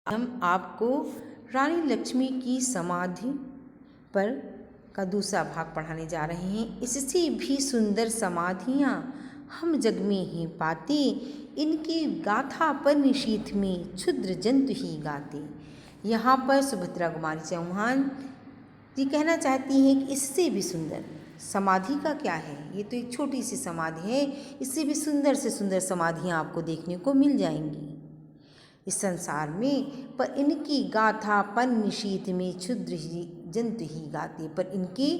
हम आपको रानी लक्ष्मी की समाधि पर का दूसरा भाग पढ़ाने जा रहे हैं। इससे भी सुंदर समाधियाँ हम जग में ही पाते, इनकी गाथा पर निशीथ में क्षुद्र जंतु ही गाते। यहाँ पर सुभद्रा कुमारी चौहान जी कहना चाहती हैं कि इससे भी सुंदर समाधि का क्या है, ये तो एक छोटी सी समाधि है, इससे भी सुंदर से सुंदर समाधियाँ आपको देखने को मिल जाएंगी इस संसार में। पर इनकी गाथा पन निशीथ में क्षुद्र ही जंतु ही गाते। पर इनकी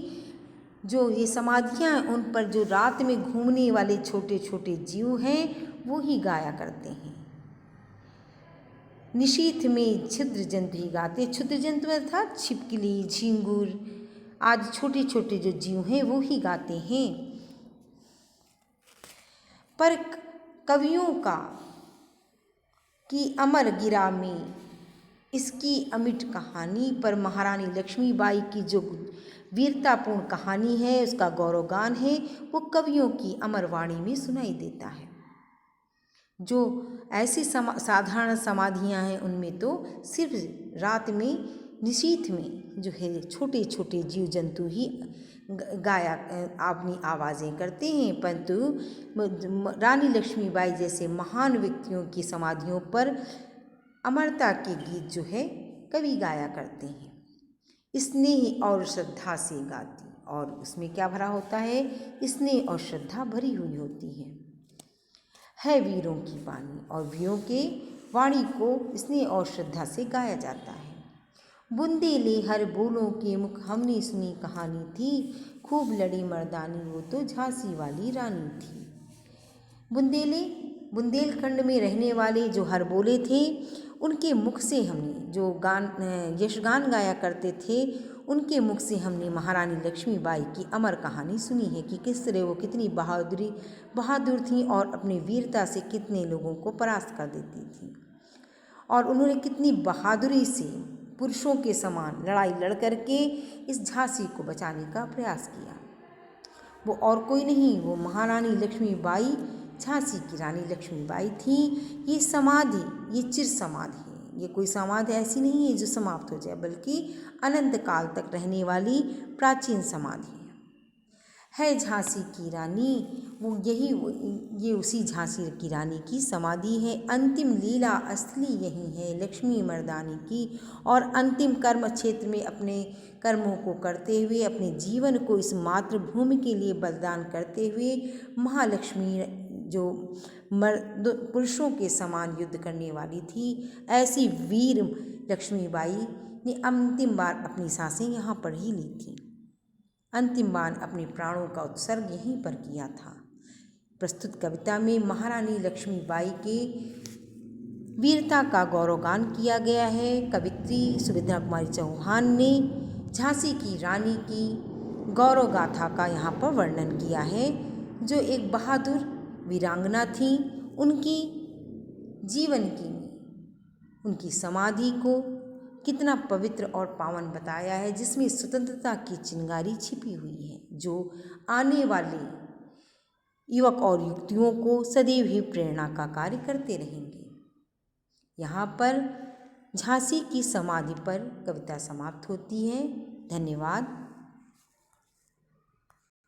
जो ये समाधियाँ हैं उन पर जो रात में घूमने वाले छोटे छोटे जीव हैं वो ही गाया करते हैं। निशीथ में क्षुद्र जंतु ही गाते। क्षुद्र जंतु अर्थात छिपकली, झींगुर आदि छोटे छोटे जो जीव हैं वो ही गाते हैं। पर कवियों का कि अमर गिरा में इसकी अमिट कहानी पर महारानी लक्ष्मीबाई की जो वीरतापूर्ण कहानी है, उसका गौरवगान है, वो कवियों की अमर वाणी में सुनाई देता है। जो ऐसी साधारण समाधियाँ हैं उनमें तो सिर्फ रात में निशीथ में जो है छोटे छोटे जीव जंतु ही गाया अपनी आवाज़ें करते हैं, परंतु रानी लक्ष्मीबाई जैसे महान व्यक्तियों की समाधियों पर अमरता के गीत जो है कवि गाया करते हैं। स्नेह और श्रद्धा से गाती, और उसमें क्या भरा होता है, स्नेह और श्रद्धा भरी हुई होती है वीरों की वाणी, और वीरों के वाणी को स्नेह और श्रद्धा से गाया जाता है। बुंदेले हर बोलों के मुख हमने सुनी कहानी थी, खूब लड़ी मर्दानी वो तो झांसी वाली रानी थी। बुंदेलखंड में रहने वाले जो हर बोले थे उनके मुख से हमने जो यशगान गाया करते थे, उनके मुख से हमने महारानी लक्ष्मीबाई की अमर कहानी सुनी है कि किस तरह वो कितनी बहादुर थी और अपनी वीरता से कितने लोगों को परास्त कर देती थी, और उन्होंने कितनी बहादुरी से पुरुषों के समान लड़ाई लड़ करके इस झांसी को बचाने का प्रयास किया। वो और कोई नहीं, वो महारानी लक्ष्मीबाई झांसी की रानी लक्ष्मीबाई थी। ये समाधि, ये चिर समाधि है, ये कोई समाधि ऐसी नहीं है जो समाप्त हो जाए, बल्कि अनंत काल तक रहने वाली प्राचीन समाधि है झांसी की रानी। ये उसी झांसी की रानी की समाधि है। अंतिम लीला असली यही है लक्ष्मी मर्दानी की, और अंतिम कर्म क्षेत्र में अपने कर्मों को करते हुए अपने जीवन को इस मातृभूमि के लिए बलिदान करते हुए महालक्ष्मी जो पुरुषों के समान युद्ध करने वाली थी, ऐसी वीर लक्ष्मीबाई ने अंतिम बार अपनी सांसें यहाँ पर ही ली थी, अंतिम बार अपने प्राणों का उत्सर्ग यहीं पर किया था। प्रस्तुत कविता में महारानी लक्ष्मीबाई के वीरता का गौरवगान किया गया है। कवित्री सुभद्रा कुमारी चौहान ने झांसी की रानी की गौरव गाथा का यहाँ पर वर्णन किया है, जो एक बहादुर वीरांगना थी। उनकी जीवन की, उनकी समाधि को कितना पवित्र और पावन बताया है, जिसमें स्वतंत्रता की चिंगारी छिपी हुई है, जो आने वाले युवक और युवतियों को सदैव ही प्रेरणा का कार्य करते रहेंगे। यहाँ पर झांसी की समाधि पर कविता समाप्त होती है। धन्यवाद।